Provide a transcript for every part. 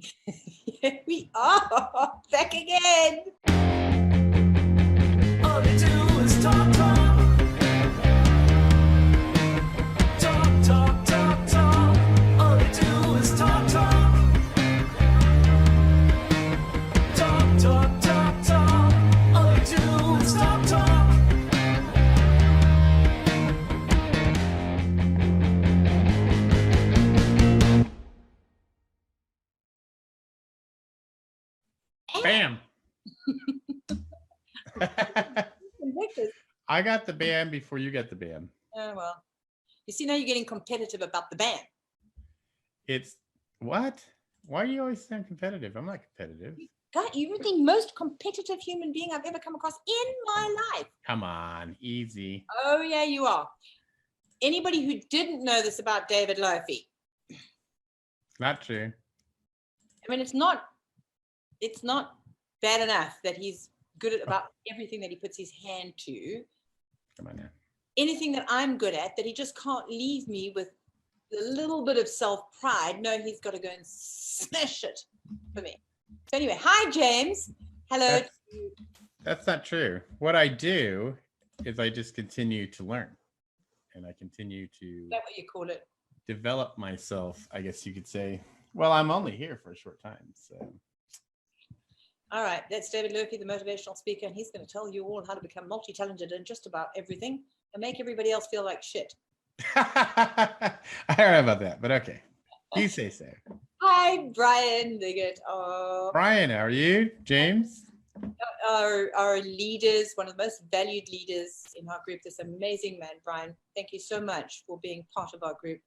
Here we are, back again. All they do is talk, talk. Talk, talk, talk, talk. All they do is talk, talk. Talk, talk, talk, talk. All they do is talk, talk. Bam. Convicted. I got the bam before you got the bam. Oh, well. You see, now you're getting competitive about the band. It's what? Why do you always sound competitive? I'm not competitive. God, you're the most competitive human being I've ever come across in my life. Come on, easy. Oh, yeah, you are. Anybody who didn't know this about David Lofi, Not true. I mean, it's not bad enough that he's good at about everything that he puts his hand to. Come on now. Anything that I'm good at, that he just can't leave me with a little bit of self-pride. No, he's got to go and smash it for me. So anyway, hi, James. Hello. That's not true. What I do is I just continue to learn. And I continue to Is that what you call it? develop myself, I guess you could say. Well, I'm only here for a short time, so. All right, that's David Lofi, the motivational speaker, and he's going to tell you all how to become multi-talented in just about everything and make everybody else feel like shit. I don't know about that, but okay. You say so. Hi, Brian Liggett. Oh, Brian, how are you? James? our leaders, one of the most valued leaders in our group, this amazing man, Brian. Thank you so much for being part of our group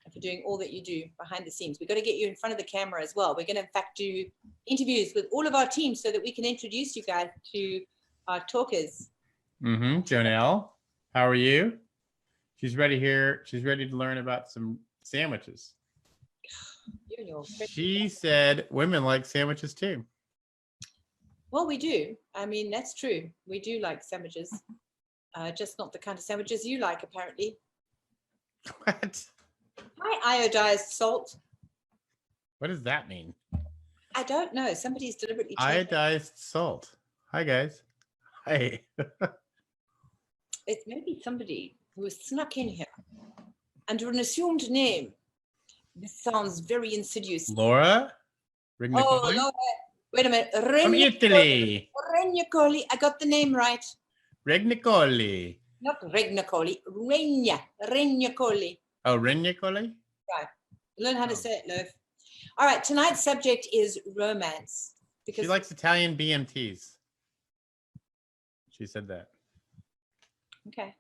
and for doing all that you do behind the scenes. We've got to get you in front of the camera as well. We're going to, in fact, do interviews with all of our teams so that we can introduce you guys to our talkers. Mm-hmm. Jonelle, how are you? She's ready here. She's ready to learn about some sandwiches. You and your She said women like sandwiches too. Well, we do. I mean, that's true. We do like sandwiches, just not the kind of sandwiches you like, apparently. What? Hi, iodized salt. What does that mean? I don't know. Somebody's deliberately changed. Iodized salt. Hi, guys. Hi. It's maybe somebody who has snuck in here under an assumed name. This sounds very insidious. Laura? Rignacoli? Oh, no, wait a minute. From Italy. Regnacoli. I got the name right. Rignacoli. Not Regnacoli. Regnacoli. Oh, Rignacoli? Right. Learn how to Oh. say it, Loaf. All right. Tonight's subject is romance. Because She likes Italian BMTs. She said that. Okay.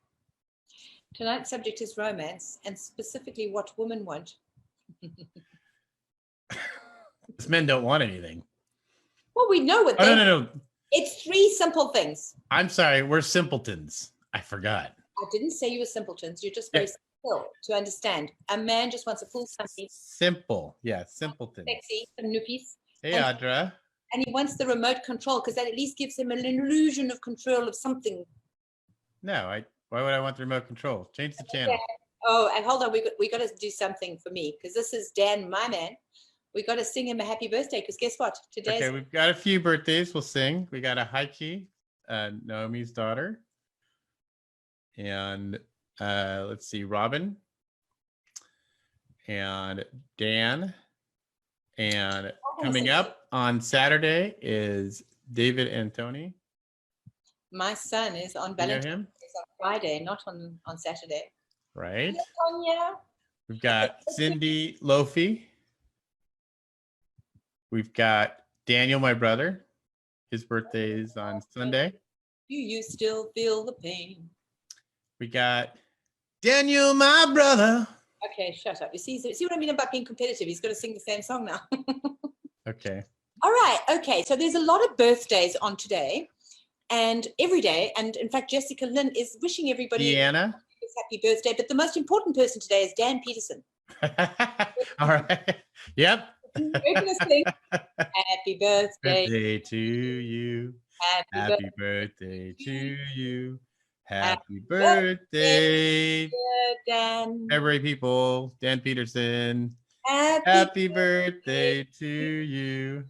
Tonight's subject is romance, and specifically what women want. These men don't want anything. Well, we know what Oh, they no. It's three simple things. I'm sorry. We're simpletons. I forgot. I didn't say you were simpletons. You're just very simple to understand. A man just wants a full tummy, Simple. Yeah, simpletons. sexy, some noopies, Hey, And- Audra. and he wants the remote control because that at least gives him an illusion of control of something. No, why would I want the remote control? Change the channel. Oh, and hold on, we got to do something for me because this is Dan, my man. We got to sing him a happy birthday because guess what? Today's Okay, we've got a few birthdays. We'll sing. We got a Heike, Naomi's daughter. And let's see, Robin. And Dan. And coming up on Saturday is David and Tony. my son is on You know Valentine's him? Day on Friday, not on Saturday. Right. Tonya. We've got Cindy Lofi. We've got Daniel, my brother. His birthday is on Sunday. Do you still feel the pain? We got Daniel, my brother. Okay, shut up. You see what I mean about being competitive? He's got to sing the same song now. Okay. All right. Okay. So there's a lot of birthdays on today and every day. And in fact, Jessica Lynn is wishing everybody Deanna. a happy birthday. But the most important person today is Dan Peterson. All right. Yep. We're going to sing happy birthday. Birthday to you. Happy birthday to you. Happy birthday. Dan. February people. Dan Peterson. Happy birthday to you.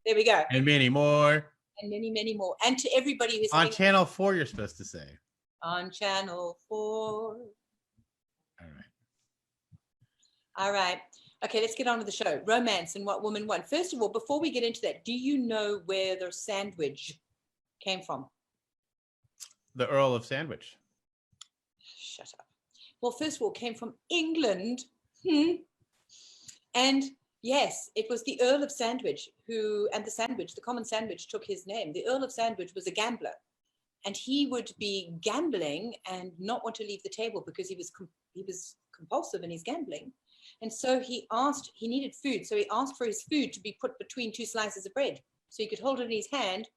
There we go. And many more. And many, many more. And to everybody who's On having channel 4, you're supposed to say. on channel 4. All right. All right. Okay, let's get on with the show. Romance and what women want. First of all, before we get into that, do you know where the sandwich came from? The Earl of Sandwich. Shut up. Well, first of all, it came from England. And yes, it was the Earl of Sandwich and the common sandwich took his name. The Earl of Sandwich was a gambler, and he would be gambling and not want to leave the table because he was compulsive in his gambling. And so he needed food. So he asked for his food to be put between 2 slices of bread so he could hold it in his hand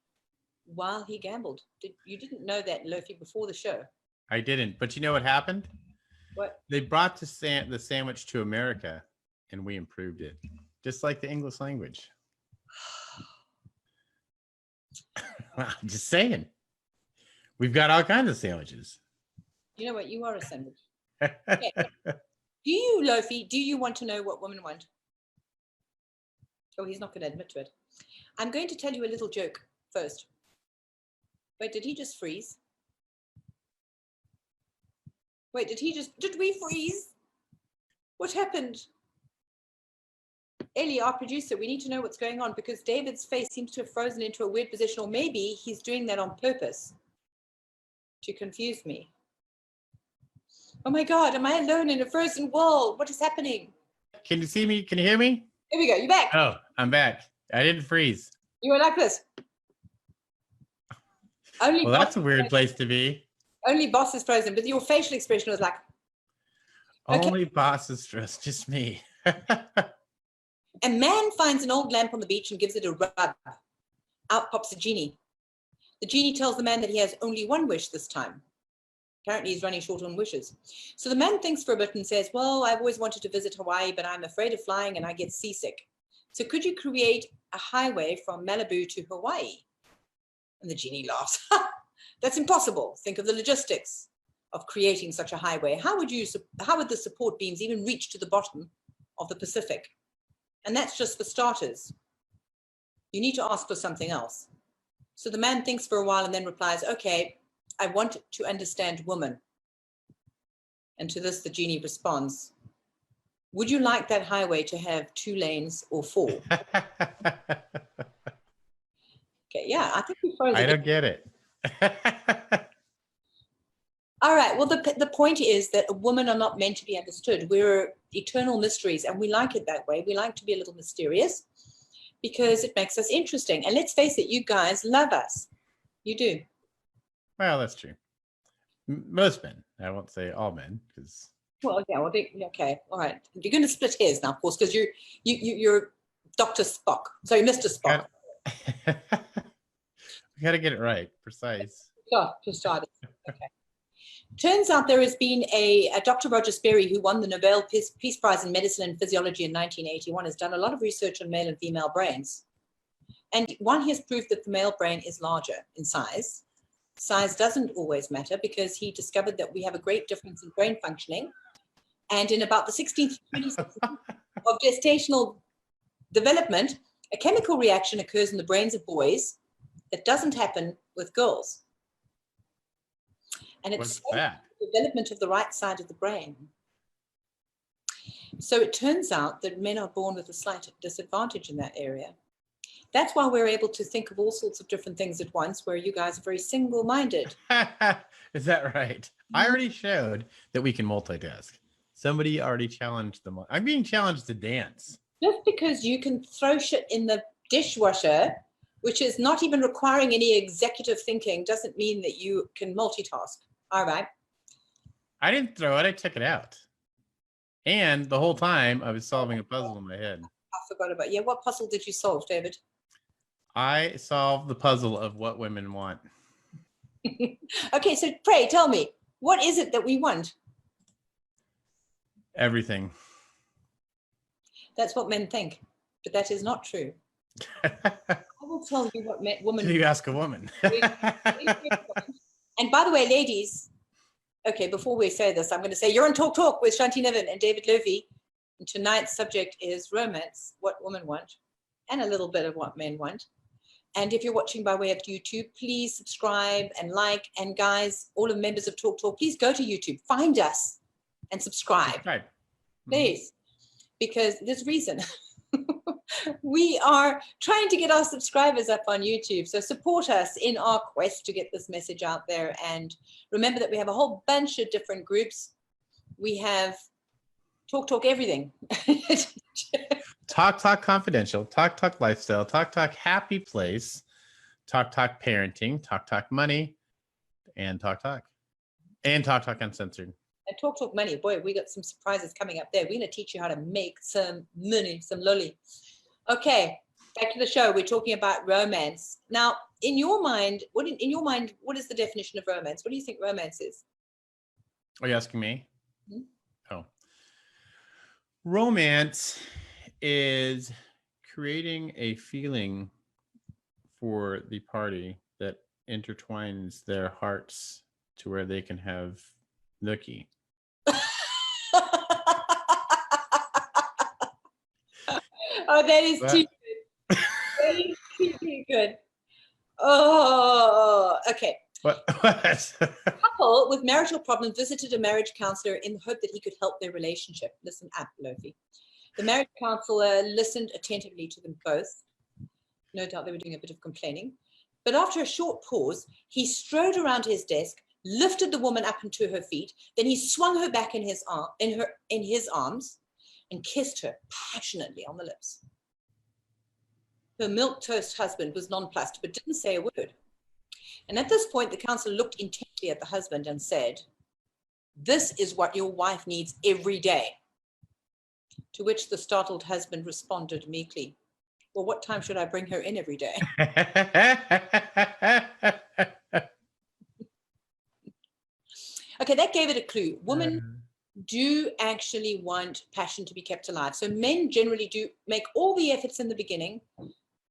while he gambled. You didn't know that, Lofi, before the show? I didn't, but you know what happened? What? They brought the sandwich to America, and we improved it, just like the English language. I'm just saying. We've got all kinds of sandwiches. You know what? You are a sandwich. Okay. Do you, Lofi, do you want to know what women want? Oh, he's not going to admit to it. I'm going to tell you a little joke first. Wait, did he just freeze? Wait, did we freeze? What happened? Ellie, our producer, we need to know what's going on because David's face seems to have frozen into a weird position, or maybe he's doing that on purpose to confuse me. Oh my God, am I alone in a frozen world? What is happening? Can you see me? Can you hear me? Here we go, you're back. Oh, I'm back. I didn't freeze. You were like this. Only Well, that's a weird place to be. Only boss is frozen, but your facial expression was like, okay. Only boss is stressed, just me. A man finds an old lamp on the beach and gives it a rub. Out pops a genie. The genie tells the man that he has only one wish this time. Apparently he's running short on wishes. So the man thinks for a bit and says, well, I've always wanted to visit Hawaii, but I'm afraid of flying and I get seasick. So could you create a highway from Malibu to Hawaii? And the genie laughs. That's impossible. Think of the logistics of creating such a highway. How would the support beams even reach to the bottom of the Pacific? And that's just for starters. You need to ask for something else. So the man thinks for a while and then replies, okay, I want to understand woman. And to this, the genie responds, would you like that highway to have 2 lanes or 4? Okay, yeah, I think we froze. I don't get it. All right, well, the point is that women are not meant to be understood. We're eternal mysteries, and we like it that way. We like to be a little mysterious because it makes us interesting. And let's face it, you guys love us. You do. Well, that's true. Most men. I won't say all men, because. Well, yeah. Well, okay. All right. You're going to split hairs now, of course, because you're Dr. Spock. Sorry, Mr. Spock. We got to get it right, precise. Just started. Okay. Turns out there has been a Dr. Roger Sperry, who won the Nobel Peace Prize in Medicine and Physiology in 1981, has done a lot of research on male and female brains. And he has proved that the male brain is larger in size. Size doesn't always matter because he discovered that we have a great difference in brain functioning. And in about the 16th to 26th of gestational development, a chemical reaction occurs in the brains of boys that doesn't happen with girls. And it's the development of the right side of the brain. So it turns out that men are born with a slight disadvantage in that area. That's why we're able to think of all sorts of different things at once, where you guys are very single-minded. Is that right? I already showed that we can multitask. Somebody already challenged them. I'm being challenged to dance. Just because you can throw shit in the dishwasher, which is not even requiring any executive thinking, doesn't mean that you can multitask. All right. I didn't throw it. I took it out. And the whole time I was solving a puzzle in my head. I forgot about, yeah, what puzzle did you solve, David? I solved the puzzle of what women want. Okay, so pray, tell me, what is it that we want? Everything. That's what men think, but that is not true. I will tell you what women. You ask a woman. And by the way, ladies, okay, before we say this, I'm going to say you're on Talk with Shanti Niven and David Lofi. And tonight's subject is romance, what women want, and a little bit of what men want. And if you're watching by way of YouTube, please subscribe and like. And guys, all of members of Talk Talk, please go to YouTube, find us and subscribe, Right. please, because there's a reason. We are trying to get our subscribers up on YouTube. So support us in our quest to get this message out there. And remember that we have a whole bunch of different groups. We have Talk Talk Everything. Talk Talk Confidential, Talk Talk Lifestyle, Talk Talk Happy Place, Talk Talk Parenting, Talk Talk Money, and Talk Talk. And Talk Talk Uncensored. And Talk Talk Money. Boy, we got some surprises coming up there. We're going to teach you how to make some money, some lolly. Okay, back to the show. We're talking about romance. Now, in your mind, what is the definition of romance? What do you think romance is? Are you asking me? Mhm. Oh. Romance is creating a feeling for the party that intertwines their hearts to where they can have nookie. Oh, that is too good. That is too good. Oh, okay. What? Couple with marital problems visited a marriage counselor in the hope that he could help their relationship. Listen up, Lofi. The marriage counselor listened attentively to them both. No doubt they were doing a bit of complaining. But after a short pause, he strode around his desk, lifted the woman up into her feet, then he swung her back in his arms and kissed her passionately on the lips. Her milquetoast husband was nonplussed, but didn't say a word. And at this point, the counselor looked intently at the husband and said, "This is what your wife needs every day." To which the startled husband responded meekly, "Well, what time should I bring her in every day?" Okay, that gave it a clue. Women do actually want passion to be kept alive. So men generally do make all the efforts in the beginning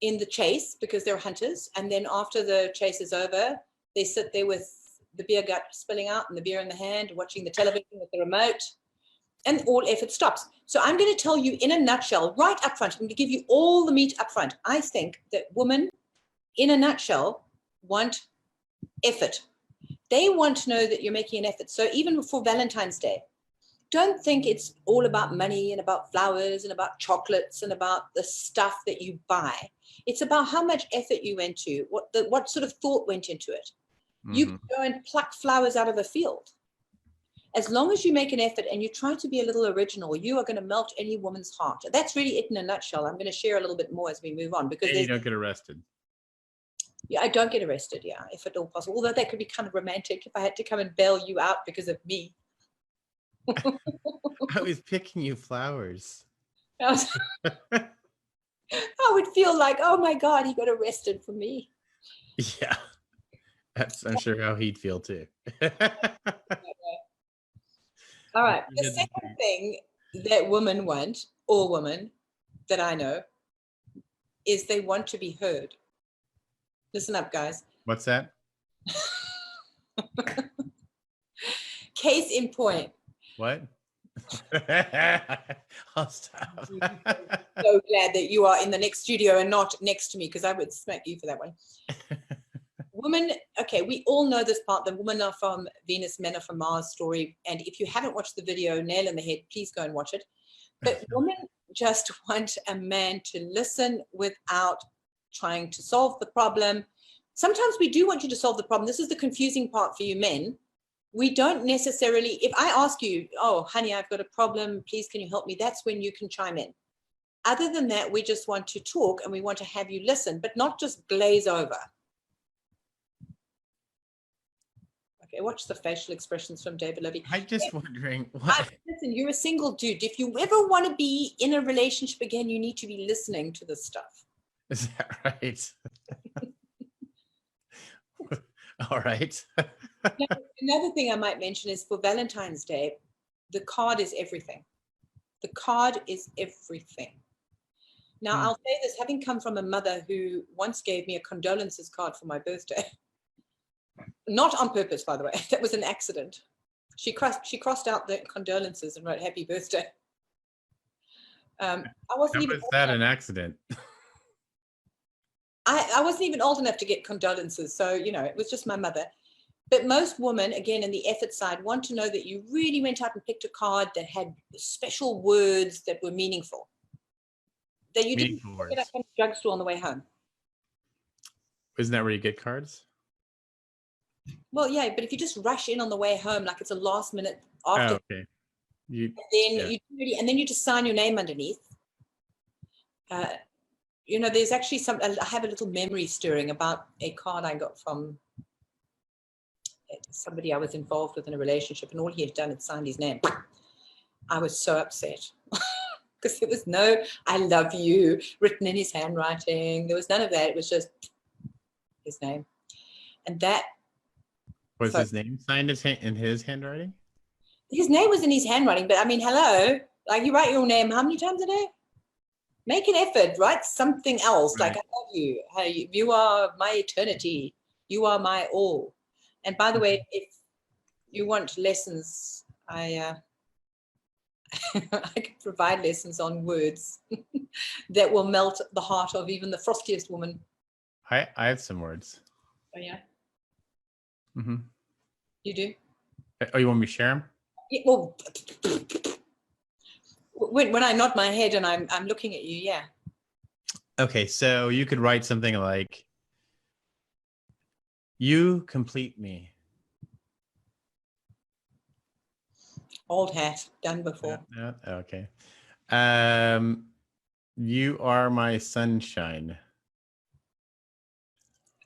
in the chase because they're hunters. And then after the chase is over, they sit there with the beer gut spilling out and the beer in the hand, watching the television with the remote, and all effort stops. So I'm going to tell you in a nutshell, right up front, I'm going to give you all the meat up front. I think that women, in a nutshell, want effort. They want to know that you're making an effort. So even for Valentine's Day, don't think it's all about money and about flowers and about chocolates and about the stuff that you buy. It's about how much effort you went to, what sort of thought went into it. You can go and pluck flowers out of a field. As long as you make an effort and you try to be a little original, you are going to melt any woman's heart. That's really it in a nutshell. I'm going to share a little bit more as we move on because you don't get arrested. Yeah, I don't get arrested. Yeah, if at all possible. Although that could be kind of romantic if I had to come and bail you out because of me. I was picking you flowers. I would feel like, oh my God, he got arrested for me. Yeah, I'm sure how he'd feel too. All right. The second thing that women want, all women that I know, is they want to be heard. Listen up, guys. What's that? Case in point. What? I'll stop. So glad that you are in the next studio and not next to me because I would smack you for that one. Women, okay, we all know this part. The women are from Venus, men are from Mars story. And if you haven't watched the video, Nail in the Head, please go and watch it. But women just want a man to listen without trying to solve the problem. Sometimes we do want you to solve the problem. This is the confusing part for you men. We don't necessarily, if I ask you, oh, honey, I've got a problem, please can you help me? That's when you can chime in. Other than that, we just want to talk and we want to have you listen, but not just glaze over. Okay, watch the facial expressions from David Levy. I'm just wondering what. Listen, you're a single dude. If you ever want to be in a relationship again, you need to be listening to this stuff. Is that right? All right. Now, another thing I might mention is for Valentine's Day, the card is everything. The card is everything. Now, I'll say this, having come from a mother who once gave me a condolences card for my birthday. Not on purpose, by the way. That was an accident. She crossed out the condolences and wrote happy birthday. I wasn't How even was that an accident? I wasn't even old enough to get condolences. So, you know, it was just my mother. But most women, again, in the effort side, want to know that you really went out and picked a card that had special words that were meaningful. That you didn't Meaningful pick it up words. from the drugstore on the way home. Isn't that where you get cards? Well, yeah, but if you just rush in on the way home, like it's a last minute after, Oh, okay. You, then yeah. you really, and then you just sign your name underneath. You know, there's actually I have a little memory stirring about a card I got from somebody I was involved with in a relationship, and all he had done is signed his name. I was so upset because there was no "I love you" written in his handwriting. There was none of that. It was just his name, and that Was so his name signed in his handwriting? his name was in his handwriting. But I mean, hello, like you write your name how many times a day? Make an effort, write something else. Right. Like, I love you. Hey, you are my eternity. You are my all. And by the way, if you want lessons, I can provide lessons on words that will melt the heart of even the frostiest woman. I have some words. Oh yeah, Mm-hmm. you do. Oh, you want me to share them? Yeah, well, when I nod my head and I'm looking at you, yeah. Okay, so you could write something like, "You complete me." Old hat, done before. No, okay. You are my sunshine.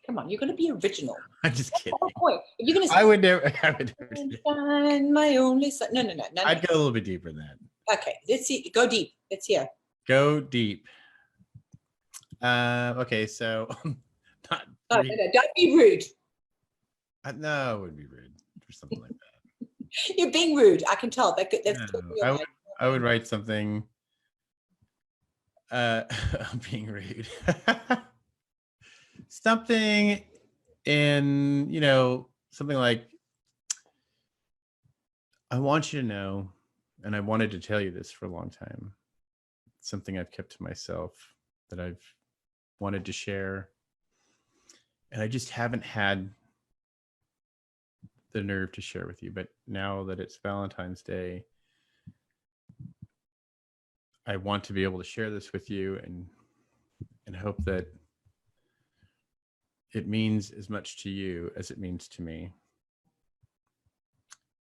Come on, you're going to be original. I'm just kidding. What's the point? If you're going to I say, would never. I would never do that. sunshine, my only sun. No. I'd go a little bit deeper than that. Okay, let's see. Go deep. Let's hear. Go deep. Okay, so not Oh, three- no, don't be rude. no, it would be rude or something like that. You're being rude. I can tell. That's No, totally I all would, right. I would write something. I'm being rude. Something in, something like, "I want you to know, and I wanted to tell you this for a long time. Something I've kept to myself that I've wanted to share. And I just haven't had the nerve to share with you. But now that it's Valentine's Day, I want to be able to share this with you and hope that it means as much to you as it means to me.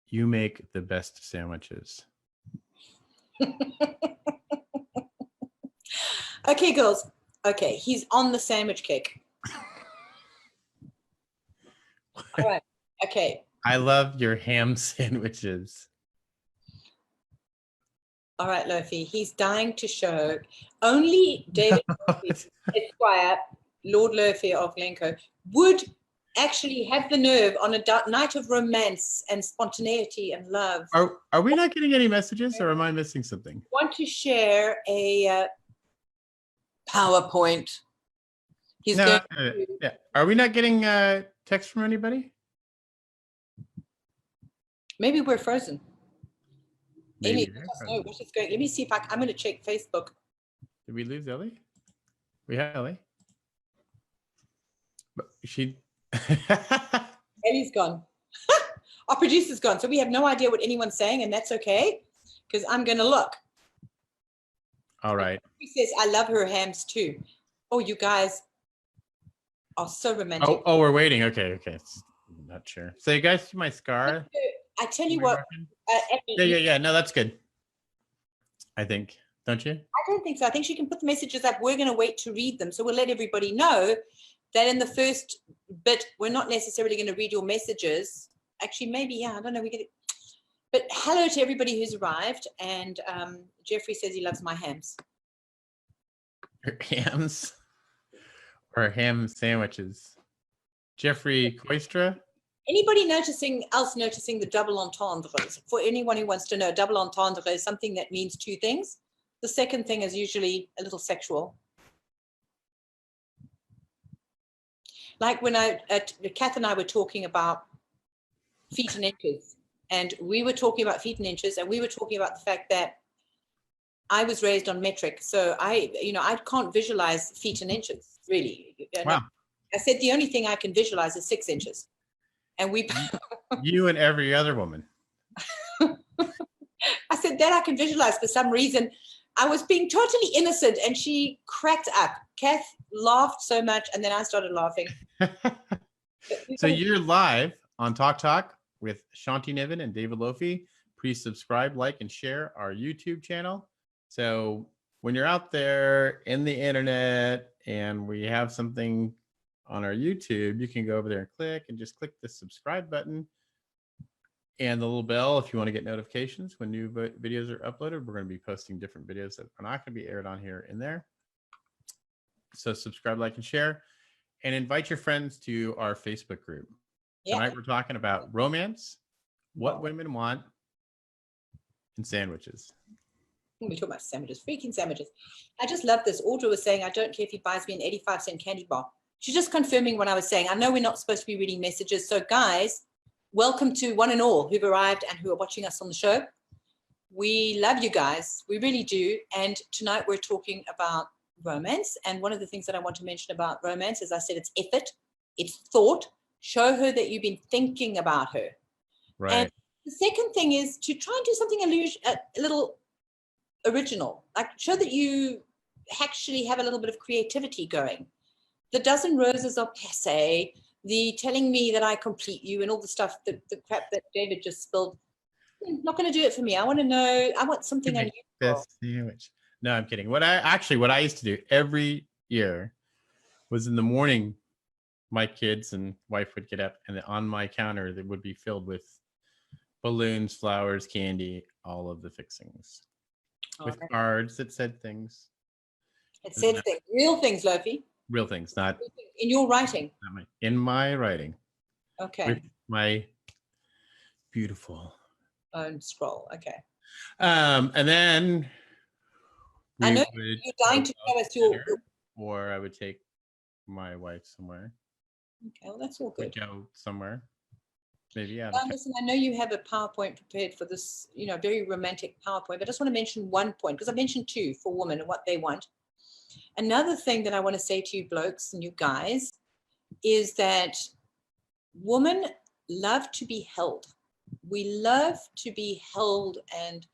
You make the best sandwiches." Okay, girls. Okay, he's on the sandwich kick. All right. Okay. I love your ham sandwiches. All right, Lofi. He's dying to show. Only David Esquire, Lord Lofi of Glencoe, would actually have the nerve on a night of romance and spontaneity and love Are we not getting any messages, or am I missing something? want to share a PowerPoint. He's No, going to, yeah. Are we not getting text from anybody? maybe we're frozen. Amy, Maybe. let us know what is going. Let me see if I'm going to check Facebook. Did we lose Ellie? We have Ellie. But she. Ellie's gone. Our producer's gone. So we have no idea what anyone's saying, and that's okay because I'm going to look. All right. She says, "I love her hams too." Oh, you guys are so romantic. Oh, we're waiting. Okay. I'm not sure. So you guys see my scar? I tell you what, Yeah. No, that's good. I think. Don't you? I don't think so. I think she can put the messages up. We're going to wait to read them. So we'll let everybody know that in the first bit, we're not necessarily going to read your messages. Actually, maybe, yeah, I don't know. We get it. But hello to everybody who's arrived. And Jeffrey says he loves my hams. Her hams or ham sandwiches. Jeffrey Koistra. Anybody noticing the double entendres? For anyone who wants to know, double entendre is something that means two things. The second thing is usually a little sexual. Like when Kath and I were talking about feet and inches, and we were talking about feet and inches, and we were talking about the fact that I was raised on metric, so I can't visualize feet and inches really. And Wow. I said the only thing I can visualize is 6 inches, and we. You and every other woman. I said that I can visualize. For some reason, I was being totally innocent, and she cracked up. Kath laughed so much, and then I started laughing. So you're live on Talk Talk with Shanti Niven and David Lofi. Please subscribe, like, and share our YouTube channel. So when you're out there in the internet and we have something on our YouTube, you can go over there and click the subscribe button and the little bell if you want to get notifications when new videos are uploaded. We're going to be posting different videos that are not going to be aired on here in there. So subscribe, like, and share, and invite your friends to our Facebook group. Yeah. Tonight we're talking about romance, what women want, and sandwiches. We talk about sandwiches, freaking sandwiches. I just love this. Audra was saying, I don't care if he buys me an 85-cent candy bar. She's just confirming what I was saying. I know we're not supposed to be reading messages. So guys, welcome to one and all who've arrived and who are watching us on the show. We love you guys. We really do. And tonight we're talking about romance. And one of the things that I want to mention about romance is I said it's effort, it's thought. Show her that you've been thinking about her. Right. And the second thing is to try and do something a little original, like show that you actually have a little bit of creativity going. The dozen roses are passe, the telling me that I complete you and all the stuff, the crap that David just spilled, not going to do it for me. I want to know, I want something unusual. Best sandwich. No, I'm kidding. What I used to do every year was in the morning, my kids and wife would get up and on my counter, that would be filled with balloons, flowers, candy, all of the fixings. With cards that said things. It said things, real things, Lofi. Real things, not in your writing. In my writing. Okay. With my beautiful own scroll. Okay. And then I know you're dying to show us your. Or I would take my wife somewhere. Okay, well that's all good. We'd go somewhere. Maybe, yeah. Listen, I know you have a PowerPoint prepared for this, very romantic PowerPoint, but I just want to mention one point, because I mentioned 2 for women and what they want. Another thing that I want to say to you blokes and you guys is that women love to be held. We love to be held and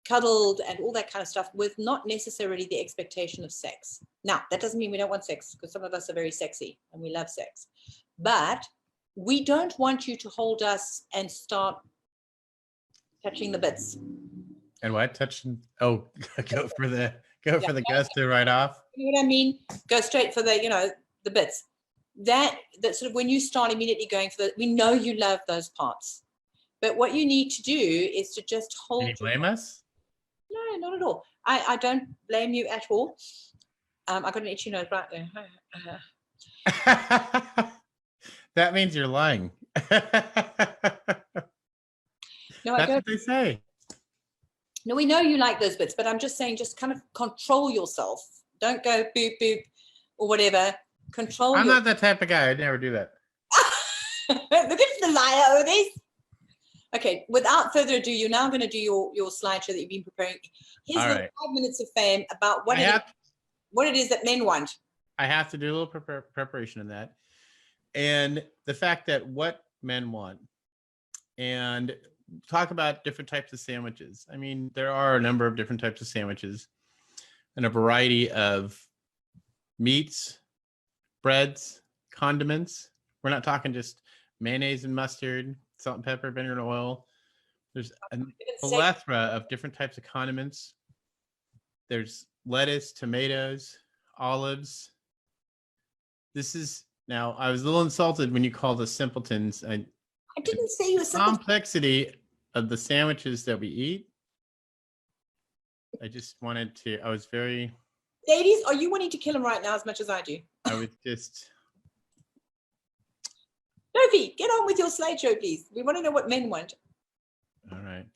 cuddled and all that kind of stuff with not necessarily the expectation of sex. Now, that doesn't mean we don't want sex, because some of us are very sexy and we love sex. But we don't want you to hold us and start touching the bits. And what? Touching? Oh, go for the gusto right off. You know what I mean? Go straight for the bits. That sort of when you start immediately going for we know you love those parts. But what you need to do is to just hold. Can you blame us? No, not at all. I don't blame you at all. I got an itchy nose right there. That means you're lying. No, that's what they say. No, we know you like those bits, but I'm just saying, just kind of control yourself. Don't go boop, boop, or whatever. Control. I'm not that type of guy. I'd never do that. Look at the liar over this. Okay, without further ado, you're now going to do your slideshow that you've been preparing. Here's the 5 minutes of fame about what it is that men want. I have to do a little preparation in that. And the fact that what men want, and talk about different types of sandwiches. I mean, there are a number of different types of sandwiches and a variety of meats, breads, condiments. We're not talking just mayonnaise and mustard, salt and pepper, vinegar and oil. There's a plethora of different types of condiments. There's lettuce, tomatoes, olives. Now, I was a little insulted when you called us simpletons. I didn't say you were simpleton. Complexity of the sandwiches that we eat. I was very. Ladies, are you wanting to kill him right now as much as I do? I was just. Sophie, get on with your slideshow, please. We want to know what men want. All right.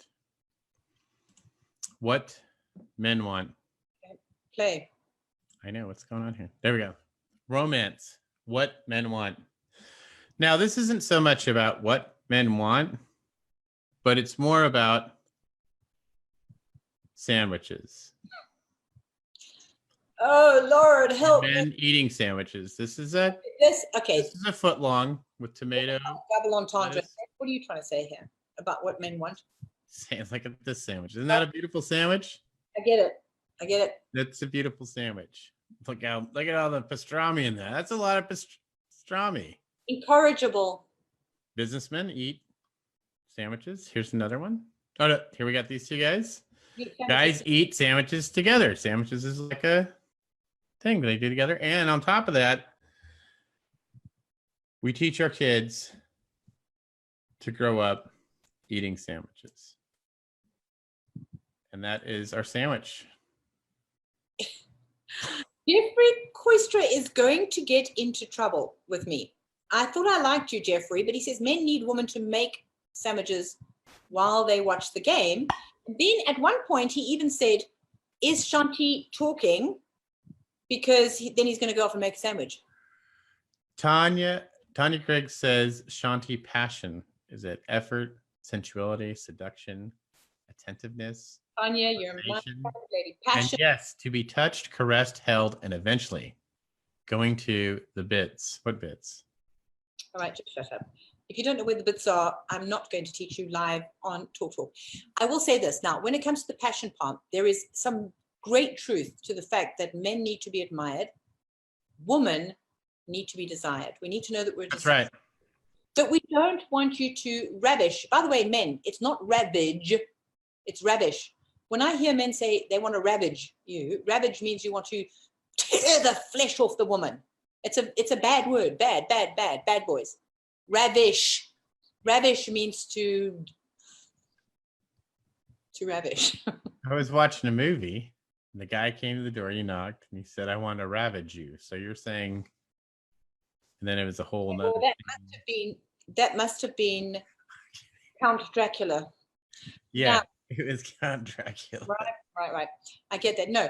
What men want. Okay. Play. I know what's going on here. There we go. Romance. What men want. Now, this isn't so much about what men want, but it's more about sandwiches. Oh Lord, help me. Men eating sandwiches. This is Okay, a foot long with tomato. double entendre. lettuce. What are you trying to say here about what men want? Look at this sandwich. Isn't that a beautiful sandwich? I get it. I get it. That's a beautiful sandwich. Look at all the pastrami in there. That's a lot of pastrami. Incorrigible. Businessmen eat sandwiches. Here's another one. Oh no, here we got these two guys. Guys eat sandwiches together. Sandwiches is like a thing that they do together. And on top of that, we teach our kids to grow up eating sandwiches. And that is our sandwich. Jeffrey Koistra is going to get into trouble with me. I thought I liked you, Jeffrey, but he says men need women to make sandwiches while they watch the game. And then at one point, he even said, is Shanti talking? Because then he's going to go off and make a sandwich. Tanya Craig says Shanti passion. Is it effort, sensuality, seduction, attentiveness? Tanya, you're my lady. Passion. And yes, to be touched, caressed, held, and eventually going to the bits. What bits? All right, just shut up. If you don't know where the bits are, I'm not going to teach you live on Talk Talk. I will say this now, when it comes to the passion part, there is some great truth to the fact that men need to be admired. Women need to be desired. We need to know that we're desired. That's right. But we don't want you to ravish. By the way, men, it's not ravage, it's ravish. When I hear men say they want to ravage you, ravage means you want to tear the flesh off the woman. It's a bad word, bad boys. Ravish. Ravish means to ravish. I was watching a movie. And the guy came to the door, he knocked, and he said, I want to ravage you. So you're saying, and then it was a whole nother Well, that must have been Count Dracula. Yeah, Now, it was Count Dracula. Right. I get that. No,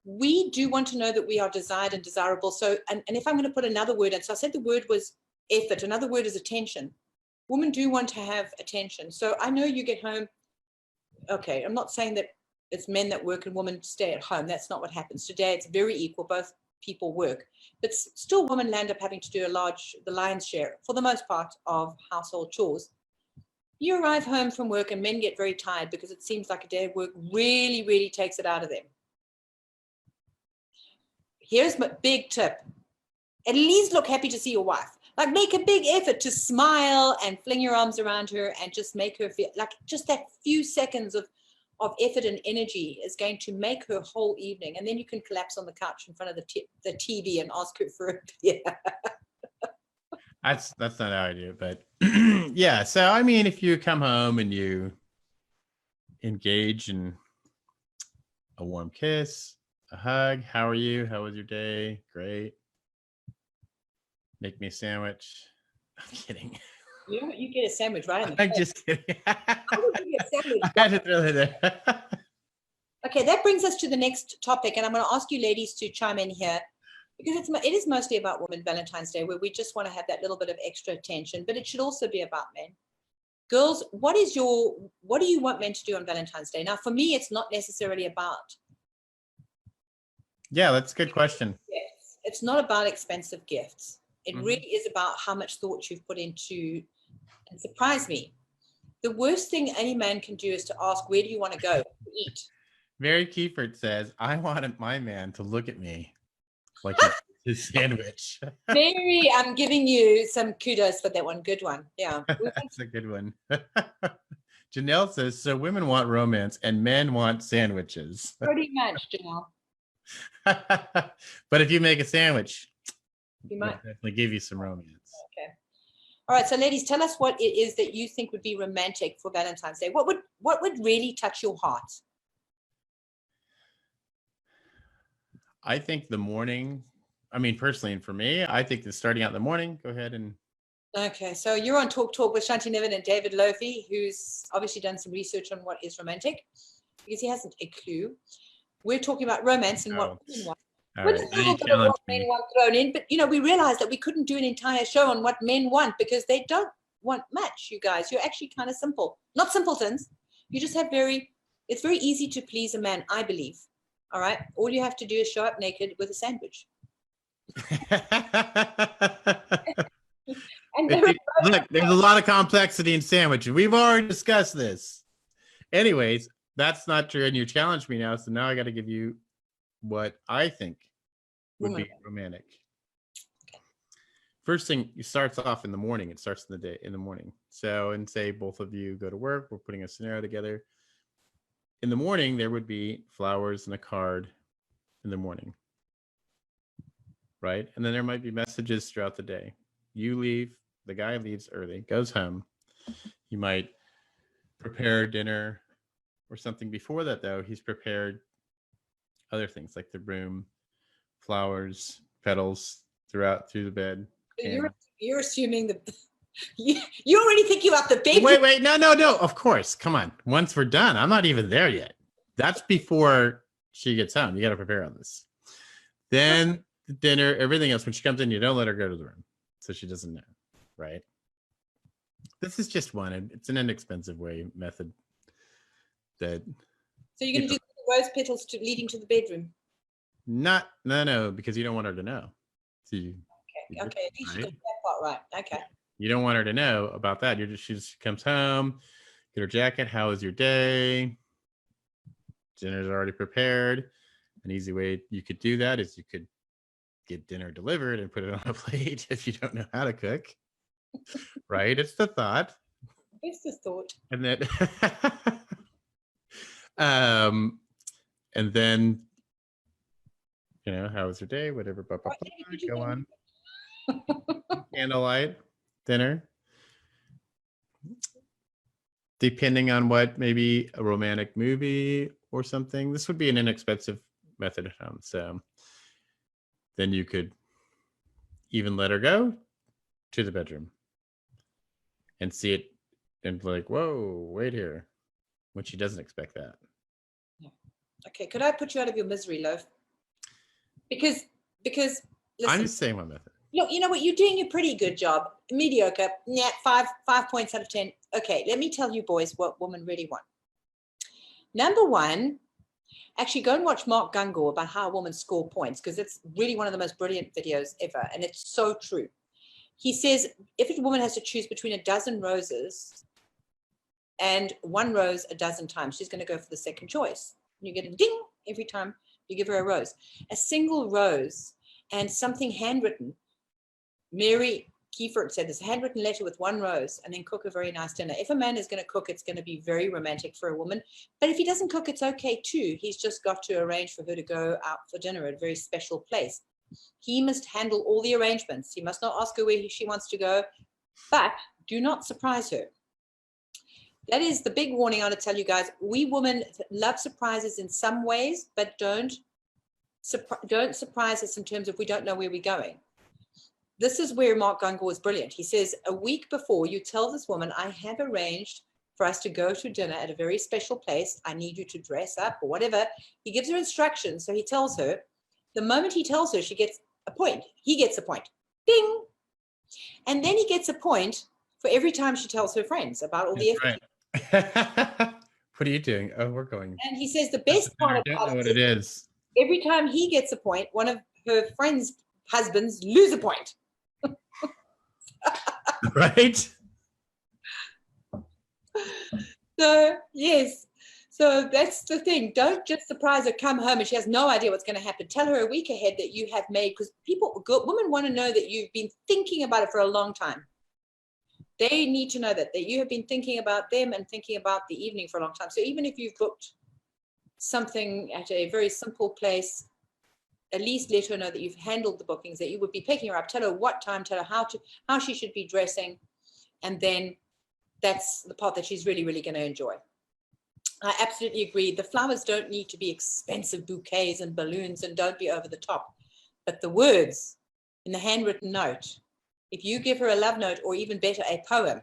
we do want to know that we are desired and desirable. So, and if I'm going to put another word in, so I said the word was effort. Another word is attention. Women do want to have attention. So I know you get home. Okay, I'm not saying that it's men that work and women stay at home. That's not what happens. Today it's very equal. Both people work. But still women land up having to do the lion's share, for the most part, of household chores. You arrive home from work and men get very tired because it seems like a day of work really, really takes it out of them. Here's my big tip. At least look happy to see your wife. Like make a big effort to smile and fling your arms around her and just make her feel like just that few seconds of effort and energy is going to make her whole evening. And then you can collapse on the couch in front of the TV and ask her for a beer. That's not how I do it, but yeah. So I mean, if you come home and you engage in a warm kiss, a hug, how are you? How was your day? Great. Make me a sandwich. I'm kidding. You get a sandwich right in the I'm face. just kidding. How would you get a sandwich? I had to throw it there. Okay, that brings us to the next topic, and I'm going to ask you ladies to chime in here because it is mostly about Women Valentine's Day, where we just want to have that little bit of extra attention, but it should also be about men. Girls, what do you want men to do on Valentine's Day? Now, for me, it's not necessarily about Yeah, that's a good question. gifts. It's not about expensive gifts. It Mhm. really is about how much thought you've put into, and surprise me. The worst thing any man can do is to ask, where do you want to go to eat? Mary Kiefert says, I wanted my man to look at me like his sandwich. Mary, I'm giving you some kudos for that one. Good one. Yeah. That's a good one. Janelle says, so women want romance and men want sandwiches. Pretty much, Janelle. But if you make a sandwich, You we'll might. definitely give you some romance. Okay. All right. So, ladies, tell us what it is that you think would be romantic for Valentine's Day. What would really touch your heart? I think the morning, I mean, personally, and for me, I think that starting out in the morning, go ahead and Okay. So you're on Talk with Shanti Niven and David Lofi, who's obviously done some research on what is romantic because he hasn't a clue. We're talking about romance and what women want. all With right, a now you little bit of challenge what men me. want thrown in, but we realized that we couldn't do an entire show on what men want because they don't want much, you guys. You're actually kind of simple. Not simpletons. You just have very It's very easy to please a man, I believe. All right. All you have to do is show up naked with a sandwich. And Look, there's a lot of complexity in sandwiches. We've already discussed this. Anyways, that's not true. And you challenged me now. So now I got to give you what I think would be romantic. Okay. First thing, it starts off in the morning. It starts in the day, in the morning. So, and say both of you go to work. We're putting a scenario together. In the morning, there would be flowers and a card in the morning. Right? And then there might be messages throughout the day. You leave, the guy leaves early, goes home. You might prepare dinner or something before that, though. He's prepared other things like the room, flowers, petals through the bed. You're assuming that you already thinking about the baby. Wait, no. Of course. Come on. Once we're done, I'm not even there yet. That's before she gets home. You got to prepare on this. Then the dinner, everything else. When she comes in, you don't let her go to the room. So she doesn't know, right? This is just one. It's an inexpensive method. So you're going to do rose petals leading to the bedroom? No, because you don't want her to know. So okay. At least you got that part right. Okay. You don't want her to know about that. She just comes home, get her jacket. How was your day? Dinner's already prepared. An easy way you could do that is you could get dinner delivered and put it on a plate if you don't know how to cook. Right? It's the thought. It's the thought. And then how was your day? Whatever. Go on. Candlelight dinner. Depending on what, maybe a romantic movie or something. This would be an inexpensive method at home. So then you could even let her go to the bedroom and see it and be like, whoa, wait here, when she doesn't expect that. Yeah. Okay, could I put you out of your misery, Loaf? Because listen, I'm just saying my method. Look, you know what? You're doing a pretty good job. Mediocre. Yeah, 5 points out of 10. Okay, let me tell you boys what women really want. Number one, actually go and watch Mark Gungor about how a woman score points, because it's really one of the most brilliant videos ever, and it's so true. He says if a woman has to choose between a dozen roses and one rose a dozen times, she's going to go for the second choice. You get a ding every time you give her a rose. A single rose and something handwritten. Mary Kiefer said this, a handwritten letter with one rose, and then cook a very nice dinner. If a man is going to cook, it's going to be very romantic for a woman. But if he doesn't cook, it's okay too. He's just got to arrange for her to go out for dinner at a very special place. He must handle all the arrangements. He must not ask her where she wants to go, but do not surprise her. That is the big warning I want to tell you guys. We women love surprises in some ways, but don't surprise us in terms of we don't know where we're going. This is where Mark Gungor is brilliant. He says, a week before, you tell this woman, I have arranged for us to go to dinner at a very special place. I need you to dress up or whatever. He gives her instructions. So he tells her, the moment he tells her, she gets a point. He gets a point. Ding. And then he gets a point for every time she tells her friends about all the effort. Right. What are you doing? Oh, we're going. And he says the best part about know what it is. Every time he gets a point, one of her friends' husbands lose a point. Right? So, yes. So that's the thing. Don't just surprise her, come home and she has no idea what's going to happen. Tell her a week ahead that you have made, because women want to know that you've been thinking about it for a long time. They need to know that you have been thinking about them and thinking about the evening for a long time. So even if you've booked something at a very simple place, at least let her know that you've handled the bookings, that you would be picking her up, tell her what time, tell her how she should be dressing. And then that's the part that she's really, really going to enjoy. I absolutely agree. The flowers don't need to be expensive bouquets and balloons, and don't be over the top. But the words in the handwritten note, if you give her a love note, or even better, a poem,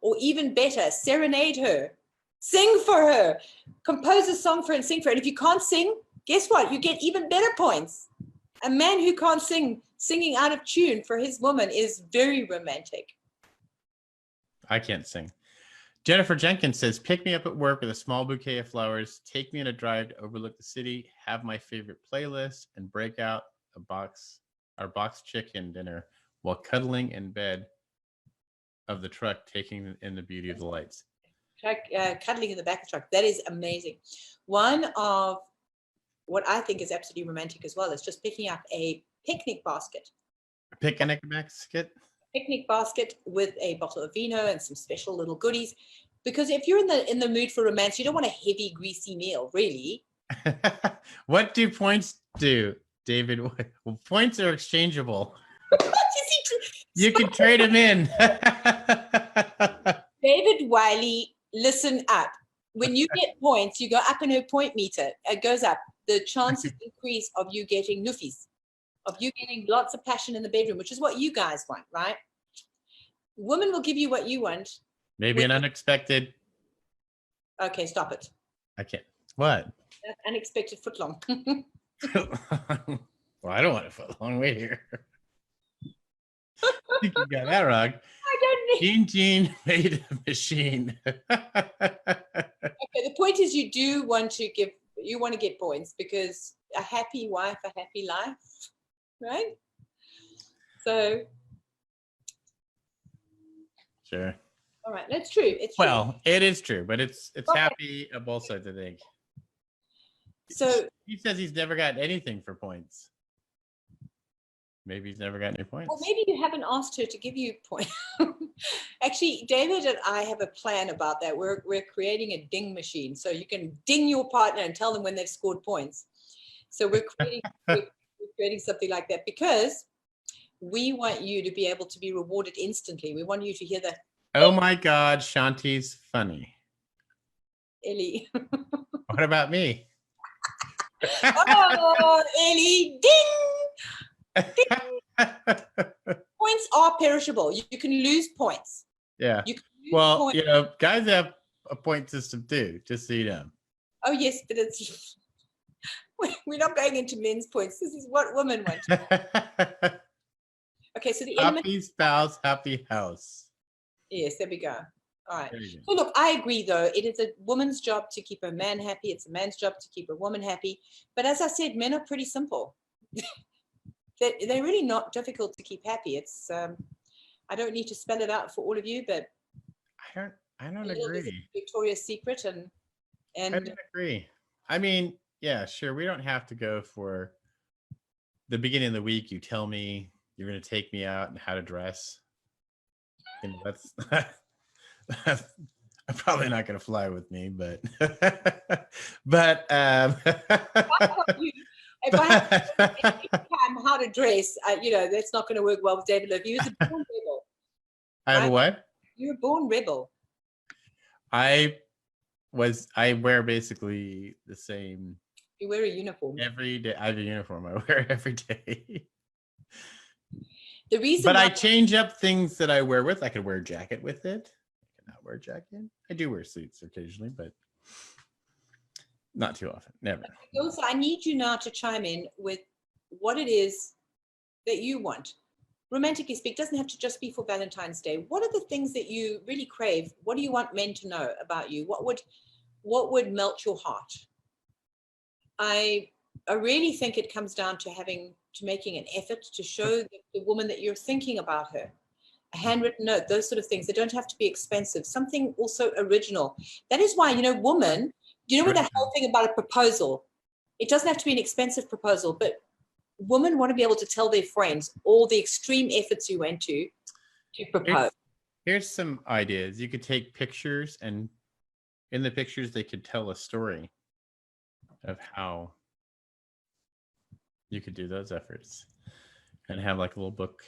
or even better, serenade her, sing for her, compose a song for her and sing for her. And if you can't sing, guess what? You get even better points. A man who can't sing, singing out of tune for his woman is very romantic. I can't sing. Jennifer Jenkins says, pick me up at work with a small bouquet of flowers, take me on a drive to overlook the city, have my favorite playlist, and break out our box chicken dinner while cuddling in bed of the truck, taking in the beauty of the lights. Cuddling in the back of the truck. That is amazing. One of what I think is absolutely romantic as well is just picking up a picnic basket. Picnic basket? Picnic basket with a bottle of vino and some special little goodies. Because if you're in the mood for romance, you don't want a heavy, greasy meal, really. What do points do, David? Well, points are exchangeable. You can trade them in. David Wiley, listen up. When you get points, you go up in her point meter. It goes up. The chances increase of you getting noofies, of you getting lots of passion in the bedroom, which is what you guys want, right? Women will give you what you want. Maybe an unexpected. Okay, stop it. I can't. What? That's unexpected footlong. Well, I don't want a footlong. Wait here. I think you got that wrong. I don't need. Gene made a machine. Okay, the point is you want to get points because a happy wife, a happy life, right? So. Sure. All right, that's true. It's true. Well, it is true, but it's Okay. happy on both sides, I think. So He says he's never gotten anything for points. Maybe he's never gotten any points. well, maybe you haven't asked her to give you points. Actually, David and I have a plan about that. We're creating a ding machine, so you can ding your partner and tell them when they've scored points. So we're creating something like that because we want you to be able to be rewarded instantly. We want you to hear that, Oh my God, Shanti's funny. Ellie. What about me? Oh, Ellie, ding! Points are perishable. You can lose points. Yeah. You can lose Well, points. you know, guys have a point system too, just so you know. Oh yes, but it's we're not going into men's points. This is what women want. Okay, so the element. Happy spouse, happy house. Yes, there we go. All right. There you go. So look, I agree though. It is a woman's job to keep a man happy. It's a man's job to keep a woman happy. But as I said, men are pretty simple. They're really not difficult to keep happy. It's I don't need to spell it out for all of you, but I don't it is agree. Victoria's Secret I and don't agree. I mean, yeah, sure. We don't have to go for the beginning of the week. You tell me you're going to take me out and how to dress. You know, that's probably not going to fly with me, but but if I have time how to dress, you know, that's not going to work well with David Lowe. He was a born rebel. I have a what? You're a born rebel. I wear basically the same You wear a uniform. every day. I have a uniform I wear every day. The reason But why I change up things that I wear with. I could wear a jacket with it. I cannot wear a jacket. I do wear suits occasionally, but not too often. Never. also, I need you now to chime in with what it is that you want. Romantically speak, doesn't have to just be for Valentine's Day. What are the things that you really crave? What do you want men to know about you? What would melt your heart? I really think it comes down to making an effort to show the woman that you're thinking about her. A handwritten note, those sort of things. They don't have to be expensive. Something also original. That is why, woman, with that whole thing about a proposal, it doesn't have to be an expensive proposal, but women want to be able to tell their friends all the extreme efforts you went to propose. Here's some ideas. You could take pictures, and in the pictures, they could tell a story of how you could do those efforts and have like a little book,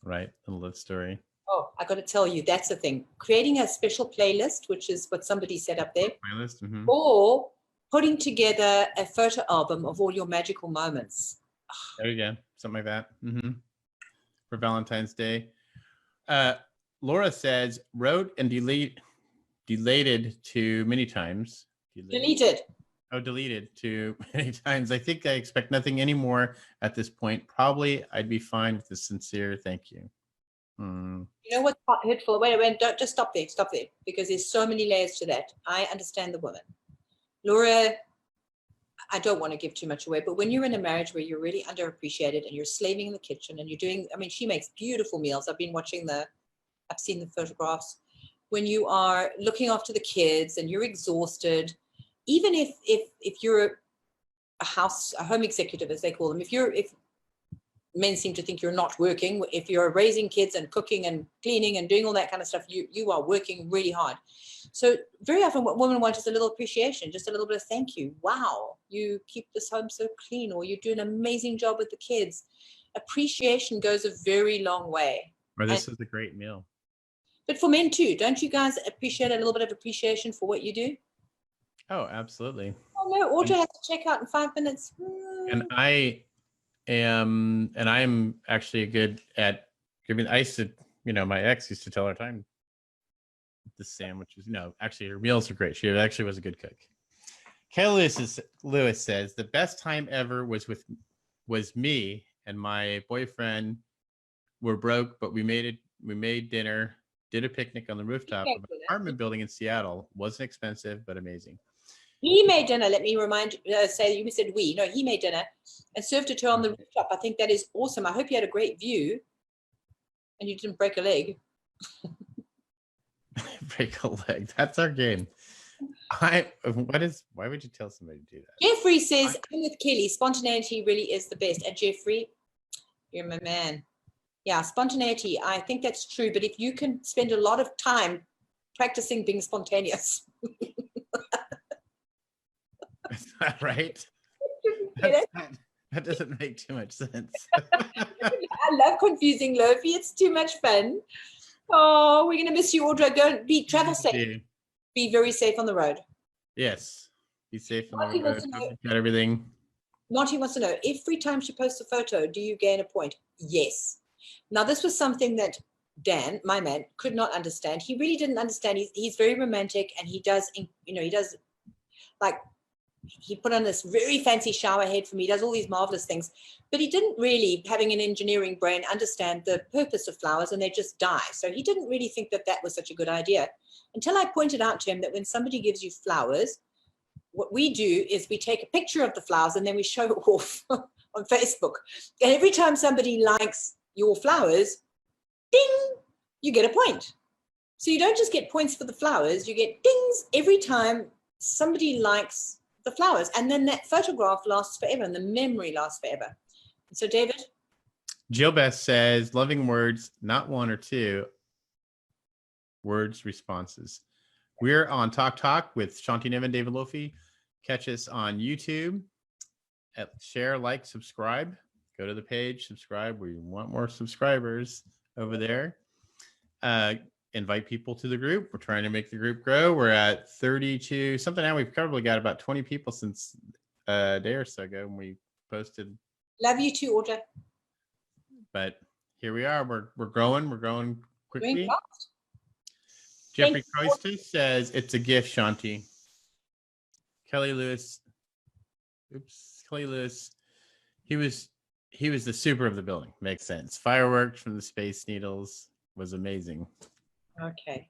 right? A love story. Oh, I got to tell you, that's the thing. Creating a special playlist, which is what somebody set up there, Playlist. Mm-hmm. or putting together a photo album of all your magical moments. There you go. Something like that. Mm-hmm. For Valentine's Day. Laura says, wrote and deleted too many times. Deleted. Oh, deleted too many times. I think I expect nothing anymore at this point. Probably I'd be fine with a sincere thank you. Mm. You know what's hurtful? Wait, don't just stop there, because there's so many layers to that. I understand the woman. Laura, I don't want to give too much away, but when you're in a marriage where you're really underappreciated and you're slaving in the kitchen and you're doing, I mean, she makes beautiful meals. I've seen the photographs. When you are looking after the kids and you're exhausted, even if you're a home executive, as they call them, if men seem to think you're not working, if you're raising kids and cooking and cleaning and doing all that kind of stuff, you are working really hard. So very often what women want is a little appreciation, just a little bit of thank you. Wow, you keep this home so clean, or you do an amazing job with the kids. Appreciation goes a very long way. Or this is a great meal. But for men too, don't you guys appreciate a little bit of appreciation for what you do? Oh, absolutely. Oh no, Audrey has to check out in 5 minutes. And I'm actually good at giving. I used to, my ex used to tell her time the sandwiches. No, actually, her meals are great. She actually was a good cook. Kelly Lewis says the best time ever was me and my boyfriend were broke, but we made dinner, did a picnic on the rooftop of an apartment building in Seattle. Wasn't expensive, but amazing. He made dinner. Let me say you said we. No, he made dinner and served it to her on the rooftop. I think that is awesome. I hope you had a great view and you didn't break a leg. Break a leg. That's our game. Why would you tell somebody to do that? Jeffrey says, I'm with Kelly. Spontaneity really is the best. And Jeffrey, you're my man. Yeah, spontaneity. I think that's true. But if you can spend a lot of time practicing being spontaneous. Is that right? That doesn't make too much sense. I love confusing Lofi. It's too much fun. Oh, we're going to miss you, Audra. Travel safe. Be very safe on the road. Yes. Be safe on the road. Got everything. Monty wants to know, every time she posts a photo, do you gain a point? Yes. Now, this was something that Dan, my man, could not understand. He really didn't understand. He's very romantic, and he does like, he put on this very fancy shower head for me. He does all these marvelous things, but he didn't really, having an engineering brain, understand the purpose of flowers, and they just die. So he didn't really think that was such a good idea until I pointed out to him that when somebody gives you flowers, what we do is we take a picture of the flowers and then we show it off on Facebook. And every time somebody likes your flowers, ding, you get a point. So you don't just get points for the flowers, you get dings every time somebody likes the flowers, and then that photograph lasts forever and the memory lasts forever. So David? Jill Beth says, loving words, not one or two words, responses. We're on Talk with Shanti Niven, David Lofi. Catch us on YouTube. Share, like, subscribe. Go to the page, subscribe. We want more subscribers over there. Invite people to the group. We're trying to make the group grow. We're at 32 something now. We've probably got about 20 people since a day or so ago when we posted. Love you too, Audra. But here we are. We're growing. We're growing quickly. Doing fast. Jeffrey Coista says it's a gift, Shanti. Kelly Lewis. He was the super of the building. Makes sense. Fireworks from the Space Needles was amazing. Okay.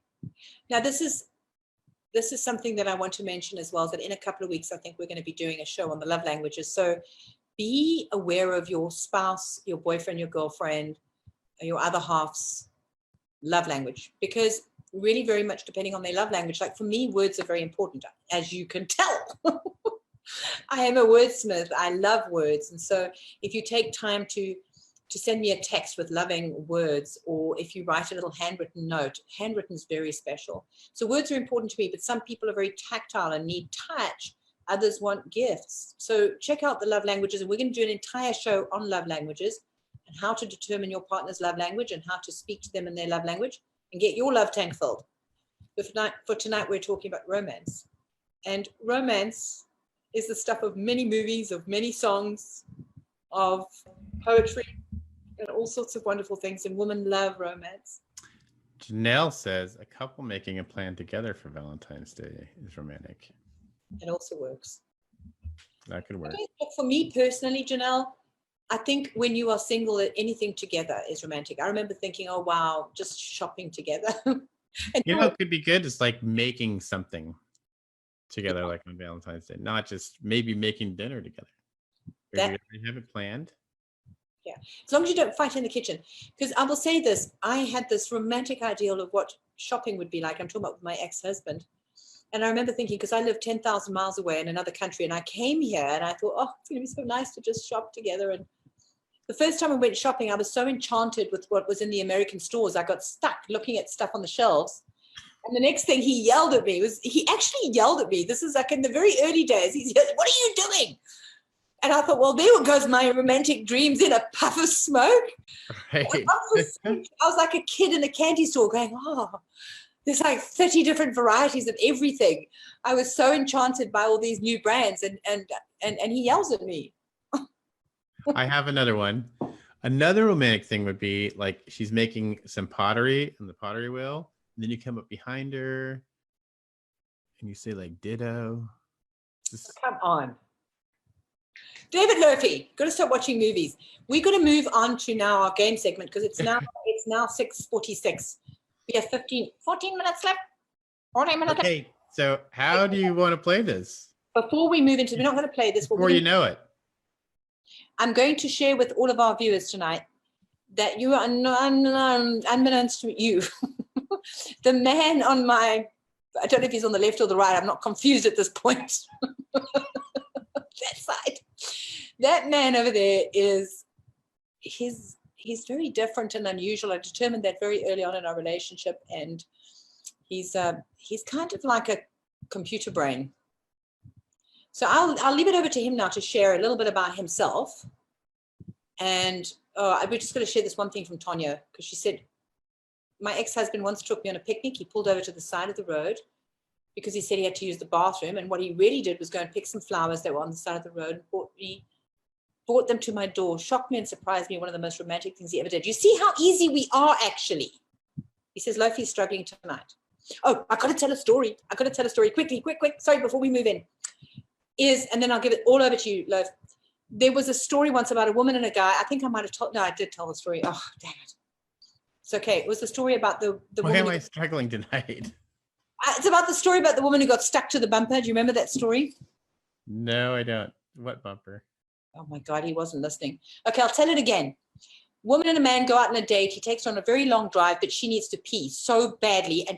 Now this is something that I want to mention as well, that in a couple of weeks, I think we're going to be doing a show on the love languages. So be aware of your spouse, your boyfriend, your girlfriend, your other half's love language, because really very much depending on their love language. Like for me, words are very important, as you can tell. I am a wordsmith. I love words. And so if you take time to send me a text with loving words, or if you write a little handwritten note, handwritten is very special. So words are important to me, but some people are very tactile and need touch. Others want gifts. So check out the love languages, and we're going to do an entire show on love languages and how to determine your partner's love language and how to speak to them in their love language and get your love tank filled. But for tonight, we're talking about romance. And romance is the stuff of many movies, of many songs, of poetry, and all sorts of wonderful things. And women love romance. Janelle says a couple making a plan together for Valentine's Day is romantic. It also works. That could work. For me personally, Janelle, I think when you are single, anything together is romantic. I remember thinking, oh, wow, just shopping together. And You know, it could be good. It's like making something together, like on Valentine's Day, not just maybe making dinner together. Or That- do you already have it planned? as long as you don't fight in the kitchen. Because I will say this, I had this romantic ideal of what shopping would be like. I'm talking about with my ex-husband. And I remember thinking, because I live 10,000 miles away in another country, and I came here and I thought, oh, it's going to be so nice to just shop together. And the first time I went shopping, I was so enchanted with what was in the American stores. I got stuck looking at stuff on the shelves. And the next thing he yelled at me he actually yelled at me. This is like in the very early days. He said, what are you doing? And I thought, well, there goes my romantic dreams in a puff of smoke. Right. I was like a kid in a candy store going, oh, there's like 30 different varieties of everything. I was so enchanted by all these new brands, and he yells at me. I have another one. Another romantic thing would be like she's making some pottery in the pottery wheel. And then you come up behind her and you say like ditto. Just, Come on. David Murphy, got to stop watching movies. We're going to move on to now our game segment because it's now 6:46. We have 14 minutes left. 14 minutes left. okay, so how do you want to play this? Before we move into, we're not going to play this. Before you know it. I'm going to share with all of our viewers tonight that you are unbeknownst to you, the man on my, I don't know if he's on the left or the right. I'm not confused at this point. That side. That man over there he's very different and unusual. I determined that very early on in our relationship, and he's kind of like a computer brain. So I'll leave it over to him now to share a little bit about himself. And we're just going to share this one thing from Tonya, because she said, my ex-husband once took me on a picnic. He pulled over to the side of the road because he said he had to use the bathroom. And what he really did was go and pick some flowers that were on the side of the road and brought them to my door, shocked me and surprised me. One of the most romantic things he ever did. You see how easy we are, actually. He says, Lofi's struggling tonight. Oh, I got to tell a story. Quickly, quick. Sorry, before we move in. And then I'll give it all over to you, Lof. There was a story once about a woman and a guy. I think I might have told, no, I did tell the story. Oh, damn it. It's okay. It was the story about the Why woman. am I struggling tonight? It's about the story about the woman who got stuck to the bumper. Do you remember that story? No, I don't. What bumper? Oh my God, he wasn't listening. Okay, I'll tell it again. Woman and a man go out on a date. He takes her on a very long drive, but she needs to pee so badly. And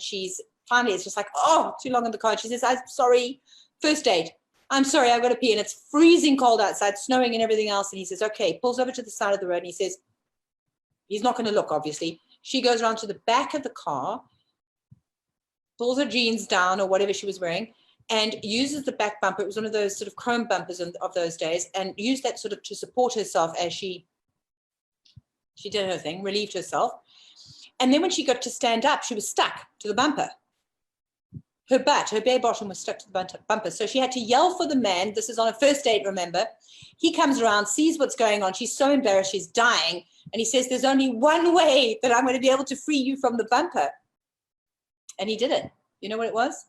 finally, it's just like, oh, too long in the car. And she says, I'm sorry. First date. I'm sorry, I've got to pee. And it's freezing cold outside, snowing and everything else. And he says, okay, pulls over to the side of the road. And he says, he's not going to look, obviously. She goes around to the back of the car, pulls her jeans down or whatever she was wearing, and uses the back bumper. It was one of those sort of chrome bumpers of those days, and used that sort of to support herself as she did her thing, relieved herself. And then when she got to stand up, she was stuck to the bumper. Her bare bottom was stuck to the bumper. So she had to yell for the man. This is on a first date, remember. He comes around, sees what's going on. She's so embarrassed, she's dying. And he says, there's only one way that I'm going to be able to free you from the bumper. And he did it. You know what it was?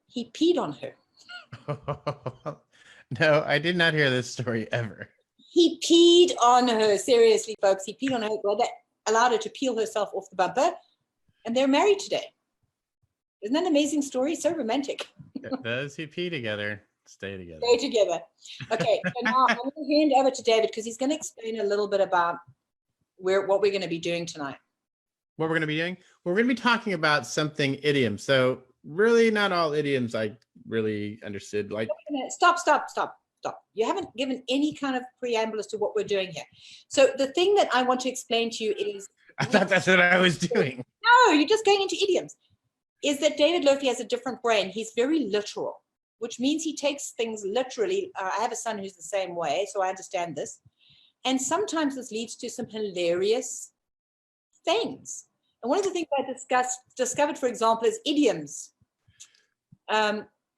He peed on her. No, I did not hear this story ever. He peed on her. Seriously, folks, he peed on her. Well, that allowed her to peel herself off the bumper. And they're married today. Isn't that an amazing story? So romantic. Those who pee together stay together. Stay together. Okay, so now I'm going to hand over to David because he's going to explain a little bit about what we're going to be doing tonight. What we're going to be doing? We're going to be talking about something idiom. So really not all idioms I really understood. Like, Stop. You haven't given any kind of preamble as to what we're doing here. So the thing that I want to explain to you is... I thought that's what I was doing. No, you're just going into idioms. Is that David Lofi has a different brain. He's very literal, which means he takes things literally. I have a son who's the same way, so I understand this. And sometimes this leads to some hilarious things. And one of the things I discovered, for example, is idioms.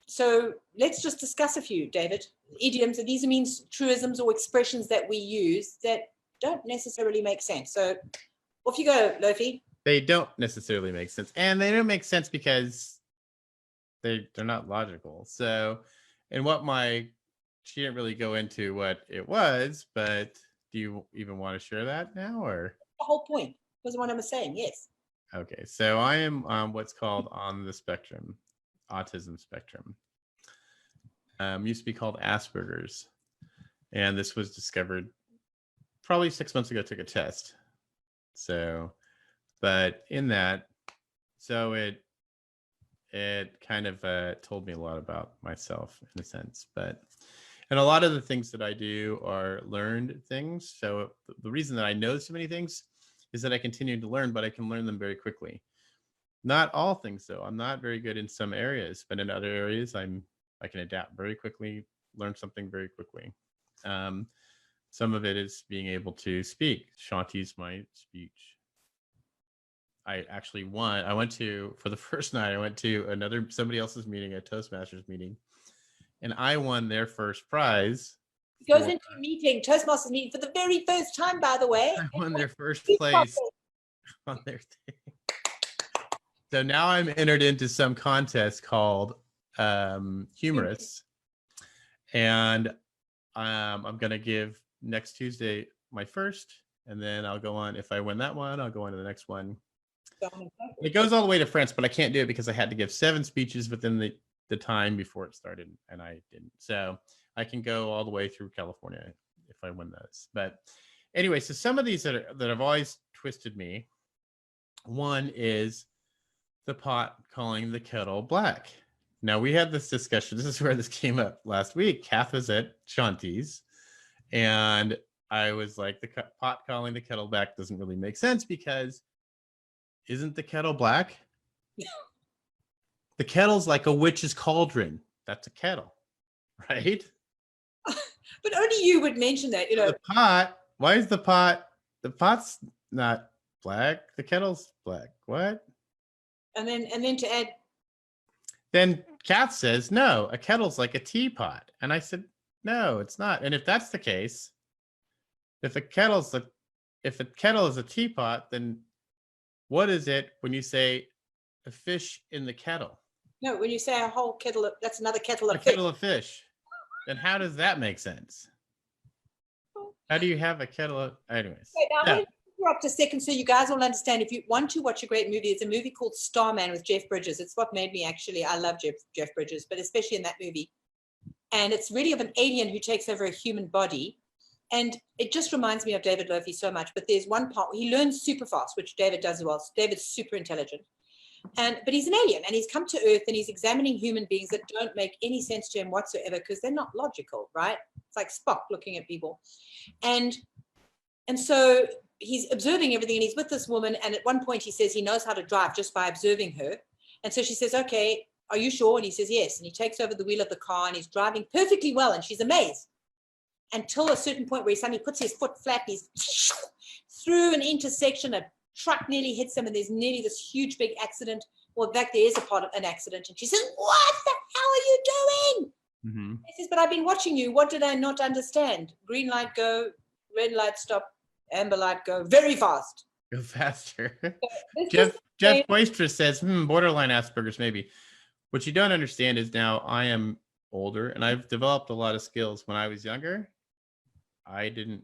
So let's just discuss a few, David. Idioms, and these means truisms or expressions that we use that don't necessarily make sense. So off you go, Lofi. They don't necessarily make sense. And they don't make sense because they're not logical. So, and what my she didn't really go into what it was, but do you even want to share that now, or? The whole point was what I was saying. Yes. Okay, so I am what's called on the spectrum, autism spectrum. Used to be called Asperger's, and this was discovered probably 6 months ago. Took a test, so, but in that, so it kind of told me a lot about myself in a sense, but. And a lot of the things that I do are learned things. So the reason that I know so many things is that I continue to learn, but I can learn them very quickly. Not all things though. I'm not very good in some areas, but in other areas I can adapt very quickly, learn something very quickly. Some of it is being able to speak. Shanti's my speech. I actually won. I went to, for the first night, I went to somebody else's meeting, a Toastmasters meeting. And I won their first prize. He goes into a meeting, Toastmasters meeting, for the very first time, by the way. I won their first place on their thing. So now I'm entered into some contest called Humorous. And I'm going to give next Tuesday my first. And then I'll go on. If I win that one, I'll go on to the next one. It goes all the way to France, but I can't do it because I had to give 7 speeches within the time before it started, and I didn't. So I can go all the way through California if I win those. But anyway, so some of these that have always twisted me. One is the pot calling the kettle black. Now we had this discussion. This is where this came up last week. Kath was at Shanti's, and I was like, the pot calling the kettle black doesn't really make sense because isn't the kettle black? The kettle's like a witch's cauldron. That's a kettle, right? But only you would mention that, The pot, why is the pot? The pot's not black. The kettle's black. What? And then to add. Then Kath says, no, a kettle's like a teapot. And I said, no, it's not. And if that's the case, if a kettle is a teapot, then what is it when you say a fish in the kettle? No, when you say a whole kettle, that's another kettle of A fish. kettle of fish. Then how does that make sense? How do you have a kettle of, anyways? Wait, now, Yeah. I'm going to interrupt a second so you guys will understand. If you want to watch a great movie, it's a movie called Starman with Jeff Bridges. It's what made me I love Jeff Bridges, but especially in that movie. And it's really of an alien who takes over a human body. And it just reminds me of David Lofi so much. But there's one part where he learns super fast, which David does as well. So David's super intelligent. But he's an alien and he's come to Earth and he's examining human beings that don't make any sense to him whatsoever because they're not logical, right? It's like Spock looking at people. And so he's observing everything and he's with this woman. And at one point he says he knows how to drive just by observing her. And so she says, okay, are you sure? And he says, yes. And he takes over the wheel of the car and he's driving perfectly well. And she's amazed until a certain point where he suddenly puts his foot flat. He's through an intersection, a truck nearly hits him and there's nearly this huge big accident. Well, in fact, there is a part of an accident. And she says, what the hell are you doing? Mm-hmm. He says, but I've been watching you. What did I not understand? Green light go, red light stop, amber light go, very fast. Go faster. This Jeff Boisterous says, borderline Asperger's maybe. What you don't understand is now I am older and I've developed a lot of skills. When I was younger, I didn't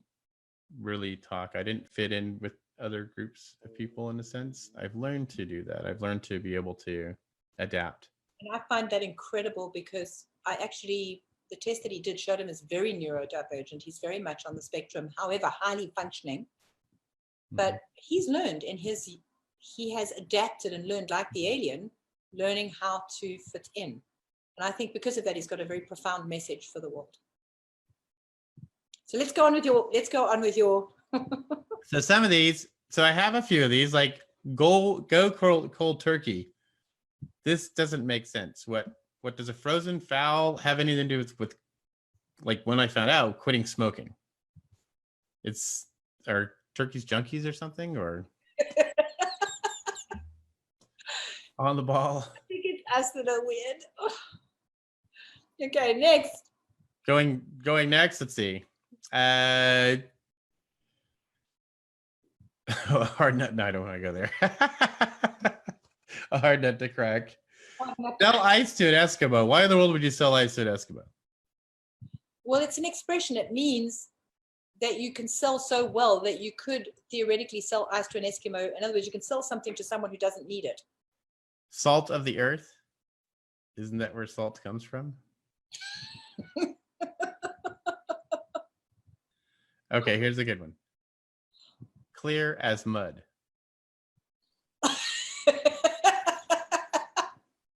really talk. I didn't fit in with other groups of people in a sense. I've learned to do that. I've learned to be able to adapt. And I find that incredible because the test that he did showed him is very neurodivergent. He's very much on the spectrum, however, highly functioning. But he's learned and he has adapted and learned like the alien, learning how to fit in. And I think because of that, he's got a very profound message for the world. So let's go on with your. So some of these, so I have a few of these, like go cold turkey. This doesn't make sense. What does a frozen fowl have anything to do with like when I found out quitting smoking? Are turkeys junkies or something, or on the ball? I think it's us that are weird. Okay, next. Going next, let's see. A hard nut. No, I don't want to go there. A hard nut to crack. Sell ice to an Eskimo. Why in the world would you sell ice to an Eskimo? Well, it's an expression. It means that you can sell so well that you could theoretically sell ice to an Eskimo. In other words, you can sell something to someone who doesn't need it. Salt of the earth. Isn't that where salt comes from? Okay, here's a good one. Clear as mud.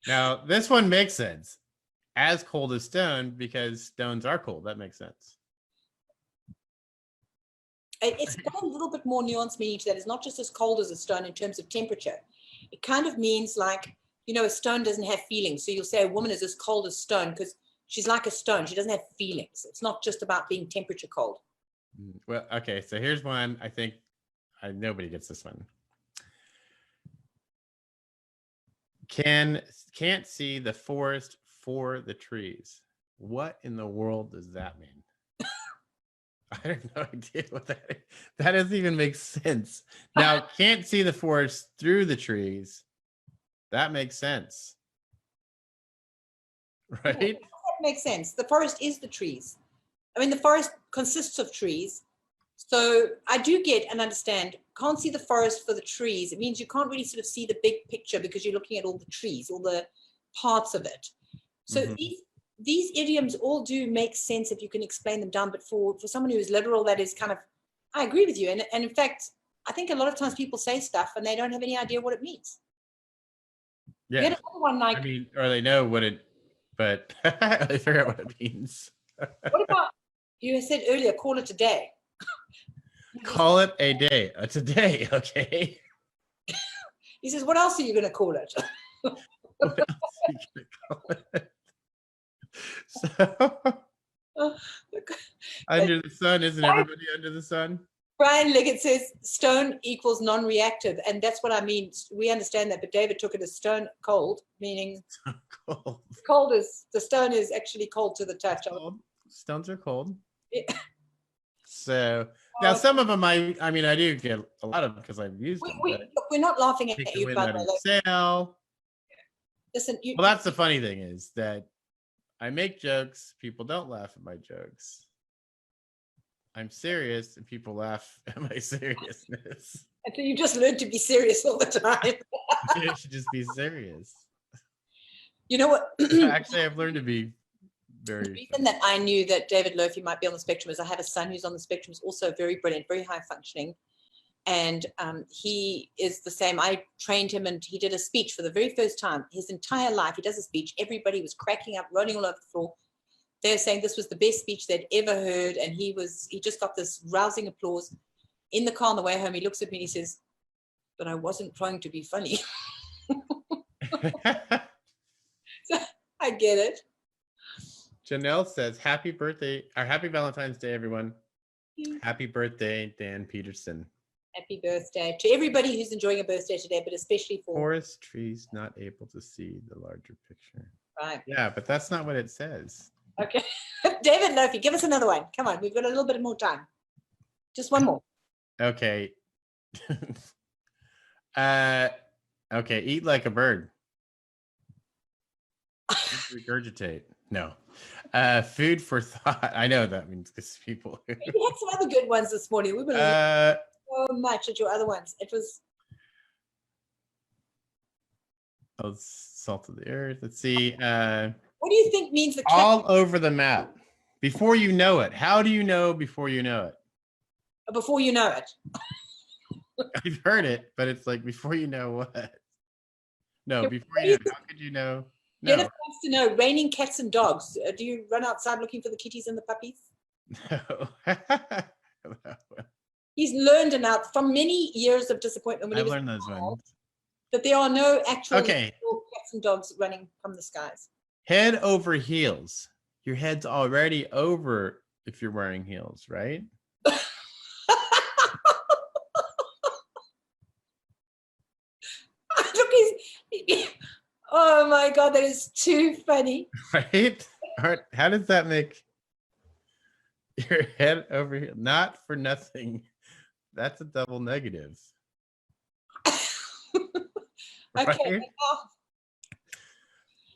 Now, this one makes sense. As cold as stone, because stones are cold. That makes sense. It's got a little bit more nuanced meaning to that. It's not just as cold as a stone in terms of temperature. It kind of means like, you know, a stone doesn't have feelings. So you'll say a woman is as cold as stone because she's like a stone. She doesn't have feelings. It's not just about being temperature cold. Well, okay, so here's one. I think nobody gets this one. Can't see the forest for the trees. What in the world does that mean? I have no idea what that doesn't even make sense. Now, can't see the forest through the trees. That makes sense. Right? That makes sense. The forest is the trees. I mean, the forest consists of trees. So I do get and understand, can't see the forest for the trees. It means you can't really sort of see the big picture because you're looking at all the trees, all the parts of it. So these idioms all do make sense if you can explain them down. But for someone who is literal, that is kind of, I agree with you. And in fact, I think a lot of times people say stuff and they don't have any idea what it means. Yeah. You had another one like, I mean, or they know what it, but they figure out what it means. what about, you said earlier, call it a day. Call it a day. It's a day, okay? He says, what else are you going to call it? What else are you gonna call it? So, under the sun, isn't everybody under the sun? Brian Liggett says stone equals non-reactive, and that's what I mean. We understand that, but David took it as stone cold, meaning Cold. cold is, the stone is actually cold to the touch. Cold. Stones are cold. Yeah. So now some of them, I mean, I do get a lot of them because I've used them. Look, we're not laughing at Take the you, wind by out the of way. your sail. Listen, you, Well, that's the funny thing is that I make jokes. People don't laugh at my jokes. I'm serious and people laugh at my seriousness. and so you just learned to be serious all the time. You should just be serious. You know what? Actually, I've learned to be The very. reason that I knew that David Lofi might be on the spectrum is I have a son who's on the spectrum, is also very brilliant, very high functioning. And he is the same. I trained him and he did a speech for the very first time. His entire life, he does a speech. Everybody was cracking up, rolling all over the floor. They're saying this was the best speech they'd ever heard. And he just got this rousing applause. In the car on the way home, he looks at me and he says, but I wasn't trying to be funny. So I get it. Janelle says, happy birthday or happy Valentine's Day, everyone. Happy birthday, Dan Peterson. Happy birthday to everybody who's enjoying a birthday today, but especially for Forest trees not able to see the larger picture. right. Yeah, but that's not what it says. Okay. David Lofi, give us another one. Come on, we've got a little bit more time. Just one more. Okay. Okay, eat like a bird. Regurgitate. No. Food for thought. I know what that means because people. You had some other good ones this morning. We were looking so much at your other ones. It was salt of the earth. Let's see. what do you think means the All over the map. Before you know it. How do you know before you know it? before you know it? I've heard it, but it's like before you know what? No, Yeah, before what you do know. How could you know? Jennifer No. wants to know, raining cats and dogs. Do you run outside looking for the kitties and the puppies? No. He's learned enough from many years of disappointment when he I've was learned those ones. that there are no actual Okay. cats and dogs running from the skies. Head over heels. Your head's already over if you're wearing heels, right? Look, oh my God, that is too funny. Right? How does that make your head over here? Not for nothing. That's a double negative. Okay. Right?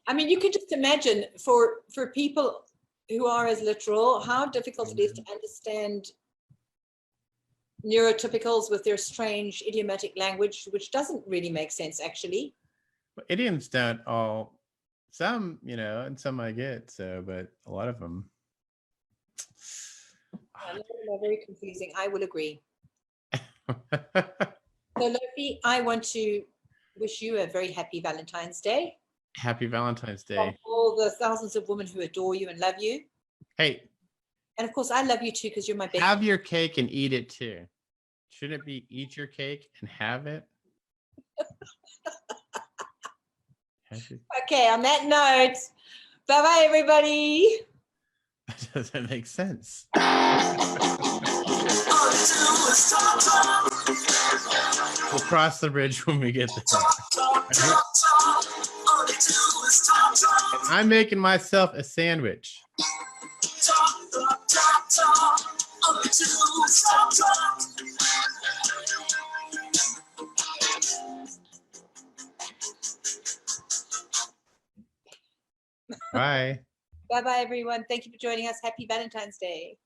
I mean, you could just imagine for people who are as literal, how difficult it is to understand neurotypicals with their strange idiomatic language, which doesn't really make sense, actually. But idioms don't all, some, and some I get, so, but a lot of them. A lot of them are very confusing. I will agree. So, Lofi, I want to wish you a very happy Valentine's Day. Happy Valentine's From Day. all the thousands of women who adore you and love you. Hey, And of course, I love you too, because you're my best. have your cake and eat it too. Shouldn't it be eat your cake and have it? Okay, on that note, bye-bye, everybody. That doesn't make sense. We'll cross the bridge when we get there. I'm making myself a sandwich. Bye. Bye-bye, everyone. Thank you for joining us. Happy Valentine's Day.